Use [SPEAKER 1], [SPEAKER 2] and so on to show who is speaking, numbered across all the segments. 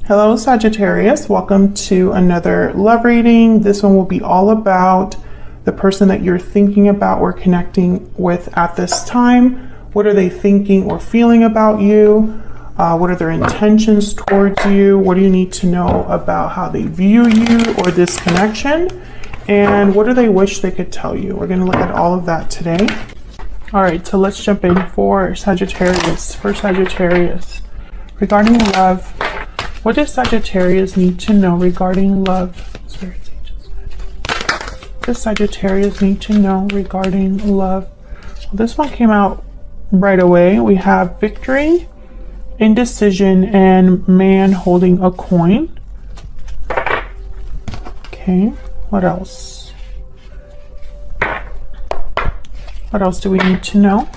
[SPEAKER 1] Hello Sagittarius, welcome to another love reading. This one will be all about the person that you're thinking about or connecting with at this time. What are they thinking or feeling about you? What are their intentions towards you? What do you need to know about how they view you or this connection? And what do they wish they could tell you? We're going to look at all of that today. All right, so let's jump in for Sagittarius. Regarding love, what does Sagittarius need to know regarding love? What does Sagittarius need to know regarding love? Well, this one came out right away. We have victory, indecision, and man holding a coin. Okay, what else? What else do we need to know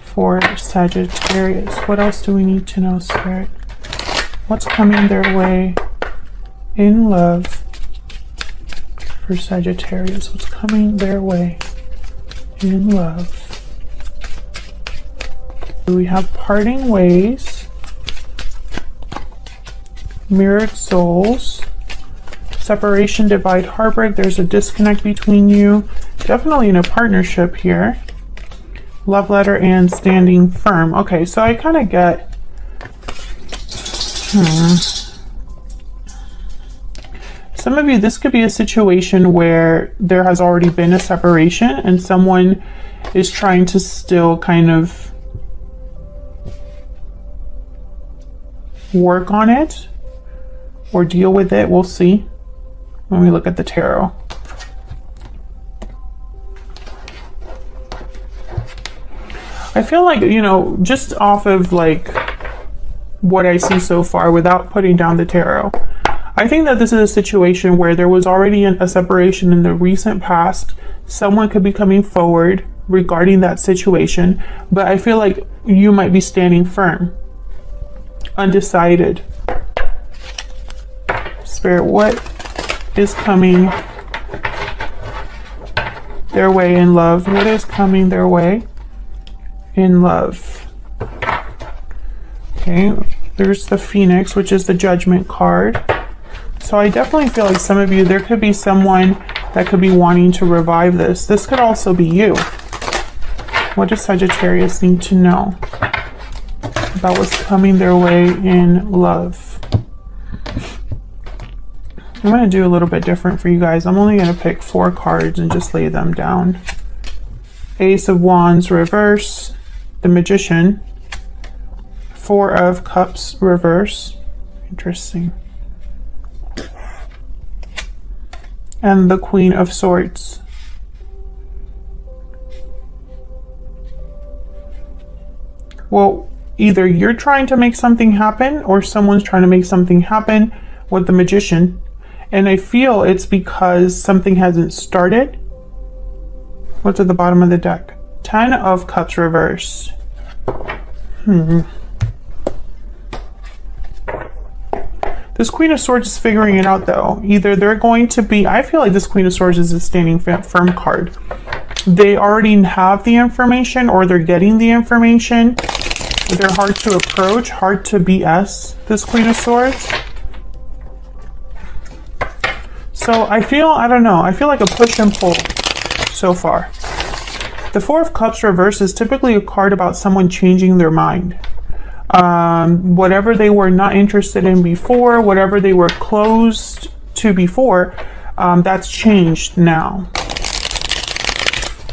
[SPEAKER 1] for Sagittarius? What else do we need to know, Spirit? What's coming their way in love for Sagittarius? What's coming their way in love? We have parting ways, mirrored souls, separation, divide, heartbreak. There's a disconnect between you. Definitely in a partnership here. Love letter and standing firm. Okay, so I kind of get some of you, this could be a situation where there has already been a separation and someone is trying to still kind of work on it or deal with it. We'll see when we look at the tarot. I feel like, you know, just off of like what I see so far without putting down the tarot, I think that this is a situation where there was already a separation in the recent past. Someone could be coming forward regarding that situation, but I feel like you might be standing firm, undecided. Spirit, what is coming their way in love? What is coming their way in love? Okay, there's the Phoenix, which is the Judgment card. So I definitely feel like some of you, there could be someone that could be wanting to revive this. This could also be you. What does Sagittarius need to know about what's coming their way in love? I'm going to do a little bit different for you guys. I'm only going to pick 4 cards and just lay them down. Ace of Wands reverse, the Magician, 4 of Cups reverse, interesting, and the Queen of Swords. Well, either you're trying to make something happen or someone's trying to make something happen with the Magician, and I feel it's because something hasn't started. What's at the bottom of the deck? 10 of Cups reverse. This Queen of Swords is figuring it out though. Either they're going to be, I feel like this Queen of Swords is a standing firm card. They already have the information or they're getting the information. They're hard to approach, hard to BS, this Queen of Swords. So I feel, I don't know, I feel like a push and pull so far. The 4 of Cups reverse is typically a card about someone changing their mind. Whatever they were not interested in before, whatever they were closed to before, that's changed now.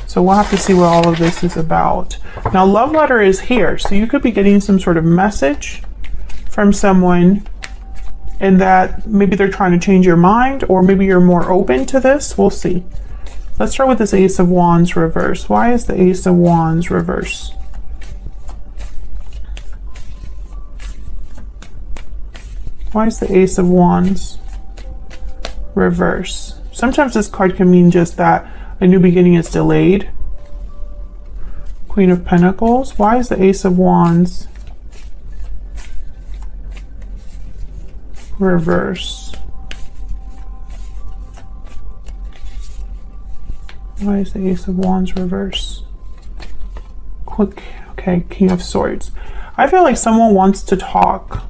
[SPEAKER 1] So we'll have to see what all of this is about. Now, love letter is here. So you could be getting some sort of message from someone and that maybe they're trying to change your mind or maybe you're more open to this. We'll see. Let's start with this Ace of Wands reverse. Why is the Ace of Wands reverse? Why is the Ace of Wands reverse? Sometimes this card can mean just that a new beginning is delayed. Queen of Pentacles. Why is the Ace of Wands reverse? Why is the Ace of Wands reverse? Okay, King of Swords. I feel like someone wants to talk.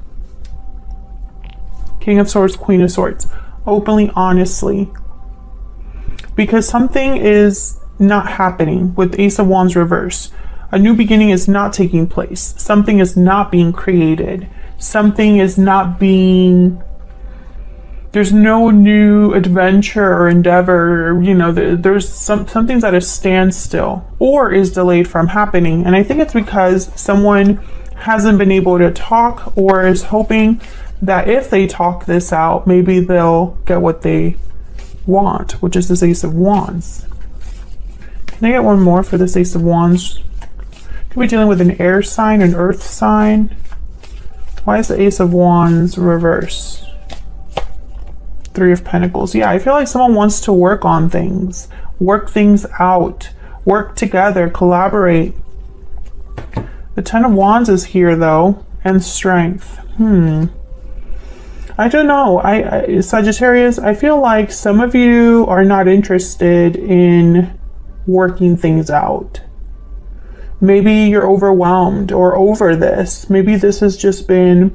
[SPEAKER 1] King of Swords, Queen of Swords. Openly, honestly. Because something is not happening with Ace of Wands reverse. A new beginning is not taking place. Something is not being created. Something is not being... There's no new adventure or endeavor, you know, there's something's at a standstill or is delayed from happening. And I think it's because someone hasn't been able to talk or is hoping that if they talk this out, maybe they'll get what they want, which is this Ace of Wands. Can I get one more for this Ace of Wands? Could be dealing with an air sign, an earth sign. Why is the Ace of Wands reverse? Three of Pentacles. Yeah, I feel like someone wants to work on things, work things out, work together, collaborate. The Ten of Wands is here though, and Strength. I don't know. Sagittarius, I feel like some of you are not interested in working things out. Maybe you're overwhelmed or over this. Maybe this has just been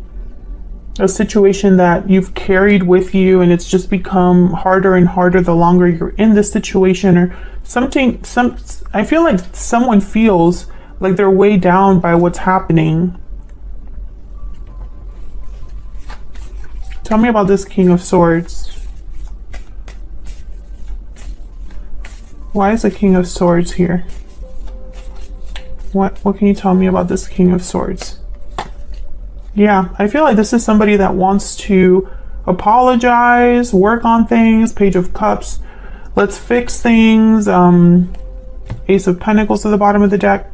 [SPEAKER 1] a situation that you've carried with you and it's just become harder and harder the longer you're in this situation or something. I feel like someone feels like they're weighed down by what's happening. Tell me about this King of Swords. Why is the King of Swords here? What can you tell me about this King of Swords? Yeah, I feel like this is somebody that wants to apologize, work on things. Page of Cups. Let's fix things. Ace of Pentacles at the bottom of the deck.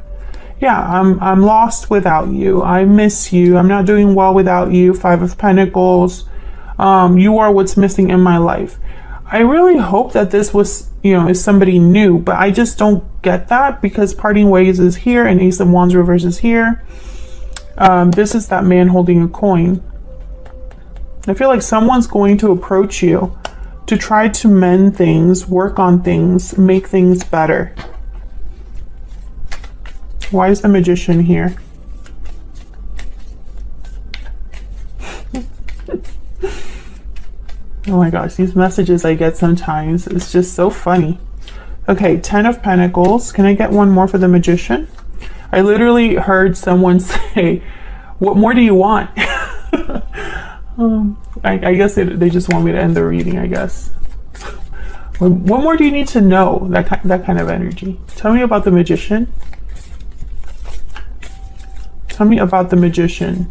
[SPEAKER 1] Yeah, I'm lost without you. I miss you. I'm not doing well without you. Five of Pentacles. You are what's missing in my life. I really hope that this was, you know, is somebody new, but I just don't get that because parting ways is here and Ace of Wands reverse is here. This is that man holding a coin. I feel like someone's going to approach you to try to mend things, work on things, make things better. Why is the Magician here? Oh my gosh, these messages I get sometimes, it's just so funny. Okay, Ten of Pentacles. Can I get one more for the Magician? I literally heard someone say, what more do you want? I guess they just want me to end the reading, I guess. What more do you need to know? That kind of energy. Tell me about the Magician. Tell me about the Magician.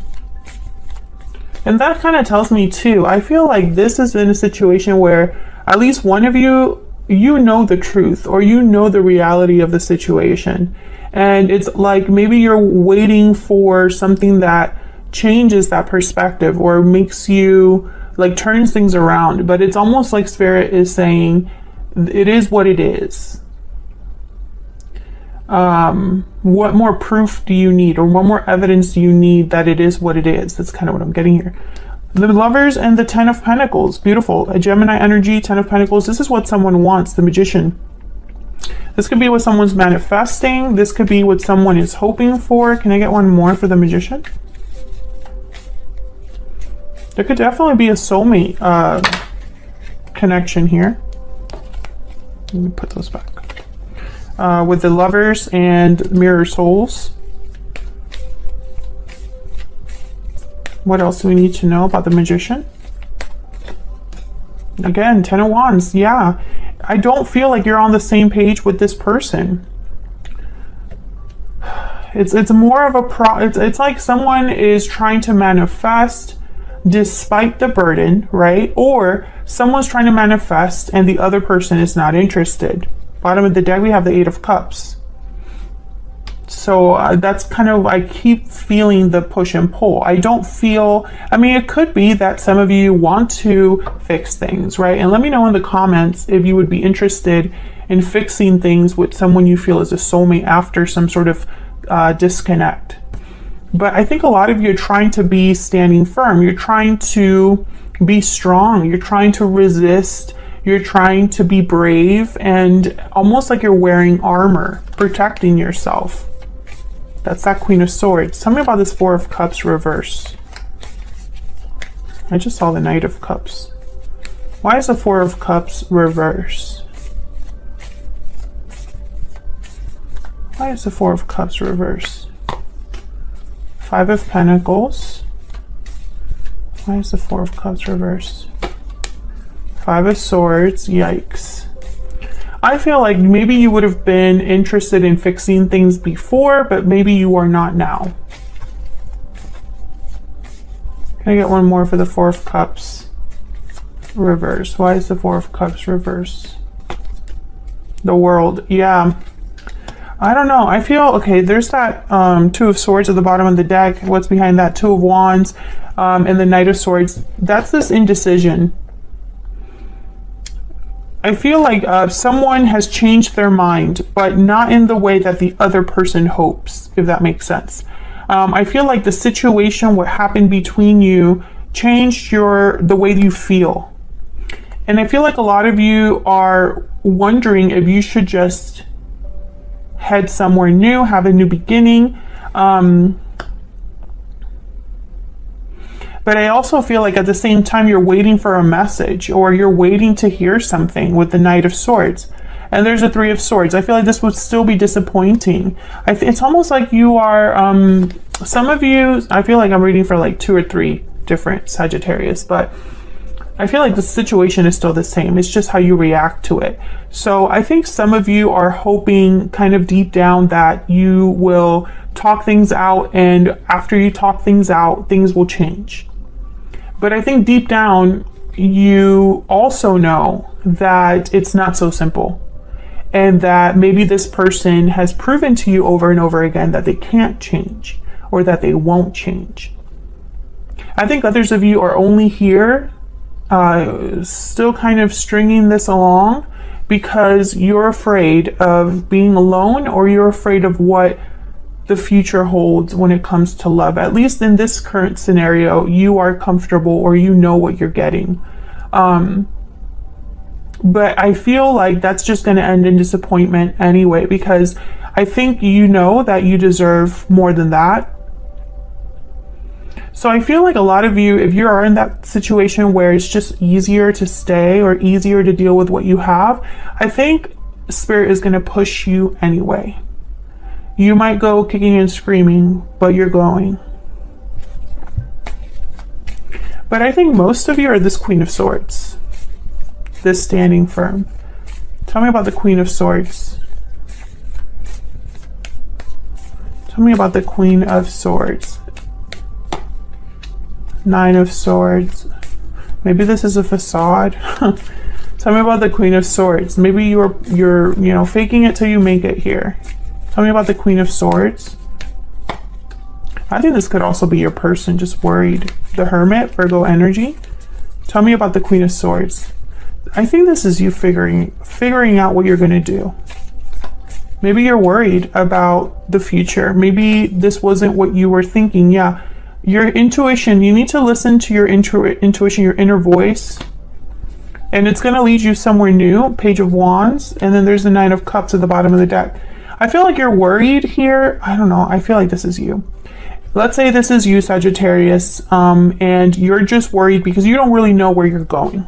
[SPEAKER 1] And that kind of tells me too, I feel like this is in a situation where at least one of you, you know the truth or you know the reality of the situation. And it's like maybe you're waiting for something that changes that perspective or makes you, like, turns things around. But it's almost like Spirit is saying, it is what it is. What more proof do you need, or what more evidence do you need that it is what it is? That's kind of what I'm getting here. The Lovers and the Ten of Pentacles. Beautiful. A Gemini energy, Ten of Pentacles. This is what someone wants, the Magician. This could be what someone's manifesting. This could be what someone is hoping for. Can I get one more for the Magician? There could definitely be a soulmate connection here. Let me put those back. With the Lovers and Mirror Souls. What else do we need to know about the Magician? Again, Ten of Wands. Yeah, I don't feel like you're on the same page with this person. It's more of a it's like someone is trying to manifest despite the burden, right? Or someone's trying to manifest and the other person is not interested. Bottom of the deck, we have the Eight of Cups. So that's kind of, I keep feeling the push and pull. I don't feel, I mean, it could be that some of you want to fix things, right? And let me know in the comments if you would be interested in fixing things with someone you feel is a soulmate after some sort of disconnect. But I think a lot of you are trying to be standing firm. You're trying to be strong. You're trying to resist. You're trying to be brave, and almost like you're wearing armor, protecting yourself. That's that Queen of Swords. Tell me about this Four of Cups reverse. I just saw the Knight of Cups. Why is the Four of Cups reverse? Why is the Four of Cups reverse? Five of Pentacles. Why is the Four of Cups reverse? Five of Swords. Yikes. I feel like maybe you would have been interested in fixing things before, but maybe you are not now. Can I get one more for the Four of Cups reverse? Why is the Four of Cups reverse? The World. Yeah. I don't know. I feel, okay, there's that Two of Swords at the bottom of the deck. What's behind that? Two of Wands and the Knight of Swords. That's this indecision. I feel like someone has changed their mind, but not in the way that the other person hopes, if that makes sense. I feel like the situation, what happened between you, changed the way you feel. And I feel like a lot of you are wondering if you should just head somewhere new, have a new beginning. But I also feel like at the same time you're waiting for a message, or you're waiting to hear something with the Knight of Swords. And there's a Three of Swords. I feel like this would still be disappointing. It's almost like you are, some of you, I feel like I'm reading for like 2 or 3 different Sagittarius, but I feel like the situation is still the same. It's just how you react to it. So I think some of you are hoping kind of deep down that you will talk things out, and after you talk things out, things will change. But I think deep down, you also know that it's not so simple, and that maybe this person has proven to you over and over again that they can't change, or that they won't change. I think others of you are only here still kind of stringing this along because you're afraid of being alone, or you're afraid of what the future holds when it comes to love. At least in this current scenario, you are comfortable, or you know what you're getting. But I feel like that's just going to end in disappointment anyway, because I think you know that you deserve more than that. So I feel like a lot of you, if you are in that situation where it's just easier to stay or easier to deal with what you have, I think Spirit is going to push you anyway. You might go kicking and screaming, but you're going. But I think most of you are this Queen of Swords. This standing firm. Tell me about the Queen of Swords. Tell me about the Queen of Swords. Nine of Swords. Maybe this is a facade. Tell me about the Queen of Swords. Maybe you're you know, faking it till you make it here. Tell me about the Queen of Swords. I think this could also be your person, just worried. The Hermit, Virgo energy. Tell me about the Queen of Swords. I think this is you figuring out what you're going to do. Maybe you're worried about the future. Maybe this wasn't what you were thinking. Yeah, your intuition, you need to listen to your intuition, your inner voice. And it's going to lead you somewhere new. Page of Wands. And then there's the Nine of Cups at the bottom of the deck. I feel like you're worried here. I don't know. I feel like this is you. Let's say this is you, Sagittarius, and you're just worried because you don't really know where you're going.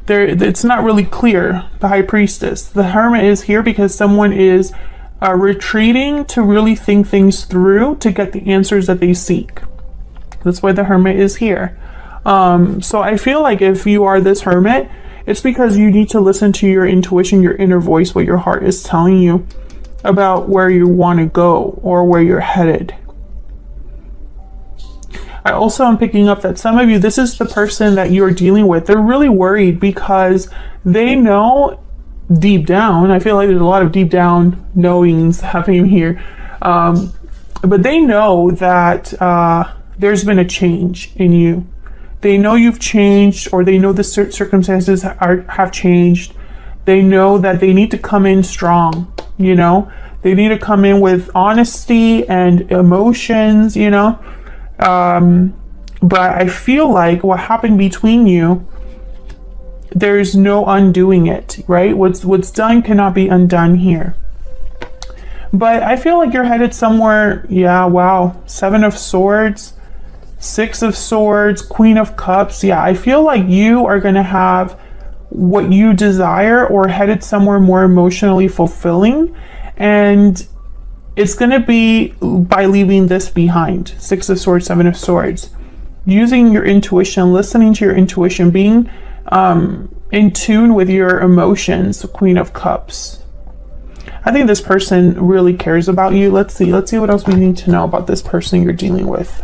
[SPEAKER 1] It's not really clear. The High Priestess. The Hermit is here because someone is retreating to really think things through to get the answers that they seek. That's why the Hermit is here. So I feel like if you are this Hermit, it's because you need to listen to your intuition, your inner voice, what your heart is telling you about where you want to go or where you're headed. I also am picking up that some of you, this is the person that you're dealing with. They're really worried because they know deep down, I feel like there's a lot of deep down knowings happening here. But they know that there's been a change in you. They know you've changed, or they know the circumstances have changed. They know that they need to come in strong, you know. They need to come in with honesty and emotions, you know. But I feel like what happened between you, there's no undoing it, right? What's done cannot be undone here. But I feel like you're headed somewhere. Yeah, wow. Seven of Swords. Six of Swords, Queen of Cups. Yeah, I feel like you are going to have what you desire or headed somewhere more emotionally fulfilling. And it's going to be by leaving this behind. Six of Swords, Seven of Swords. Using your intuition, listening to your intuition, being in tune with your emotions, Queen of Cups. I think this person really cares about you. Let's see what else we need to know about this person you're dealing with.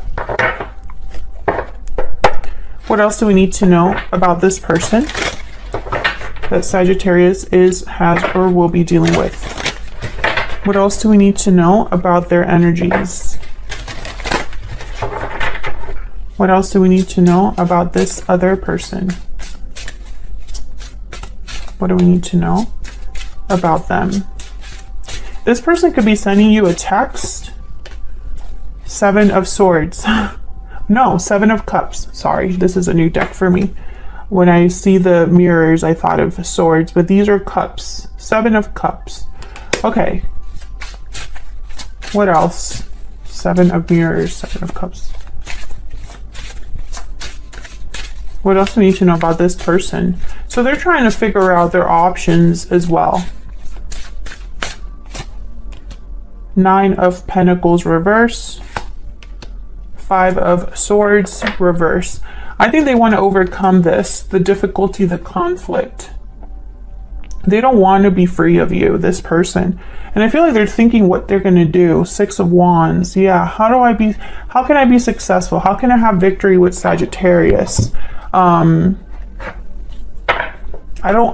[SPEAKER 1] What else do we need to know about this person that Sagittarius has, or will be dealing with? What else do we need to know about their energies? What else do we need to know about this other person? What do we need to know about them? This person could be sending you a text. Seven of Swords. No, Seven of Cups. Sorry, this is a new deck for me. When I see the mirrors, I thought of swords, but these are cups. Seven of Cups. Okay. What else? Seven of Mirrors, Seven of Cups. What else do we need to know about this person? So they're trying to figure out their options as well. Nine of Pentacles reverse. Five of Swords reverse. I think they want to overcome this, the difficulty, the conflict. They don't want to be free of you, this person. And I feel like they're thinking what they're going to do. Six of Wands. Yeah, how can I be successful? How can I have victory with Sagittarius? I don't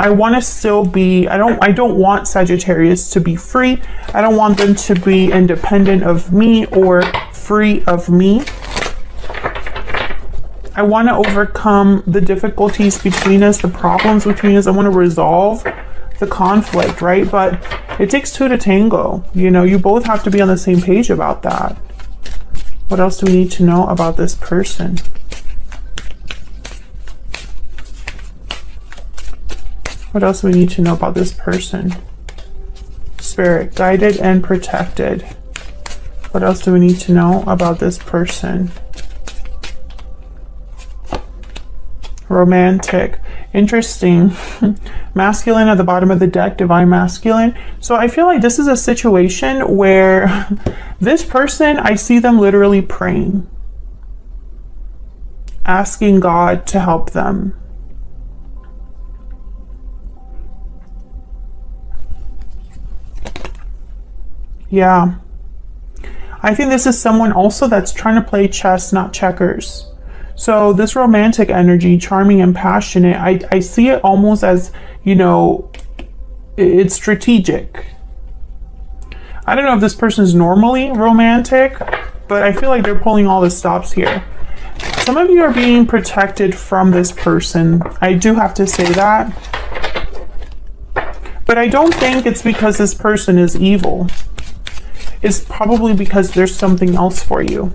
[SPEAKER 1] want Sagittarius to be free. I don't want them to be independent of me or free of me. I want to overcome the difficulties between us, the problems between us. I want to resolve the conflict, right? But it takes two to tango. You know, you both have to be on the same page about that. What else do we need to know about this person? What else do we need to know about this person? Spirit, guided and protected. What else do we need to know about this person? Romantic. Interesting. Masculine at the bottom of the deck, divine masculine. So I feel like this is a situation where this person, I see them literally praying, asking God to help them. Yeah. I think this is someone also that's trying to play chess, not checkers. So this romantic energy, charming and passionate, I see it almost as, you know, it's strategic. I don't know if this person is normally romantic, but I feel like they're pulling all the stops here. Some of you are being protected from this person. I do have to say that. But I don't think it's because this person is evil. It's probably because there's something else for you.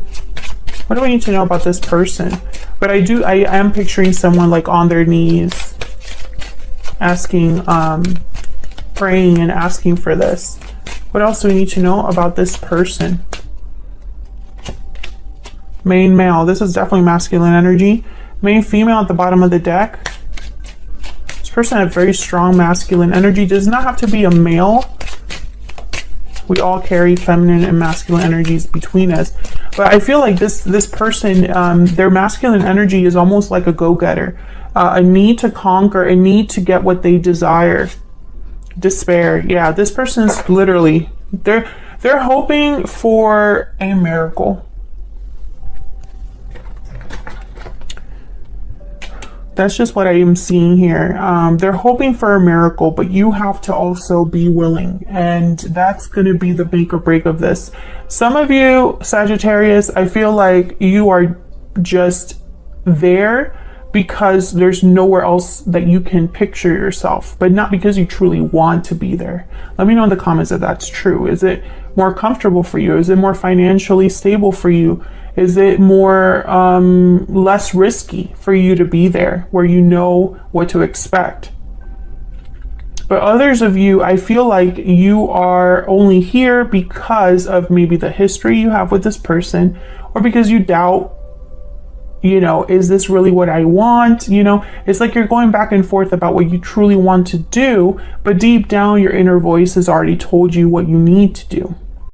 [SPEAKER 1] What do we need to know about this person? But I am picturing someone like on their knees, asking, praying and asking for this. What else do we need to know about this person? Main male. This is definitely masculine energy. Main female at the bottom of the deck. This person has very strong masculine energy. Does not have to be a male. We all carry feminine and masculine energies between us. But I feel like this person, their masculine energy is almost like a go-getter. A need to conquer, a need to get what they desire. Despair. Yeah, this person's literally, they're hoping for a miracle. That's just what I am seeing here. They're hoping for a miracle, but you have to also be willing. And that's going to be the make or break of this. Some of you, Sagittarius, I feel like you are just there because there's nowhere else that you can picture yourself, but not because you truly want to be there. Let me know in the comments if that's true. Is it more comfortable for you? Is it more financially stable for you? Is it more less risky for you to be there where you know what to expect? But others of you, I feel like you are only here because of maybe the history you have with this person, or because you doubt You know, is this really what I want? You know, it's like you're going back and forth about what you truly want to do, but deep down your inner voice has already told you what you need to do.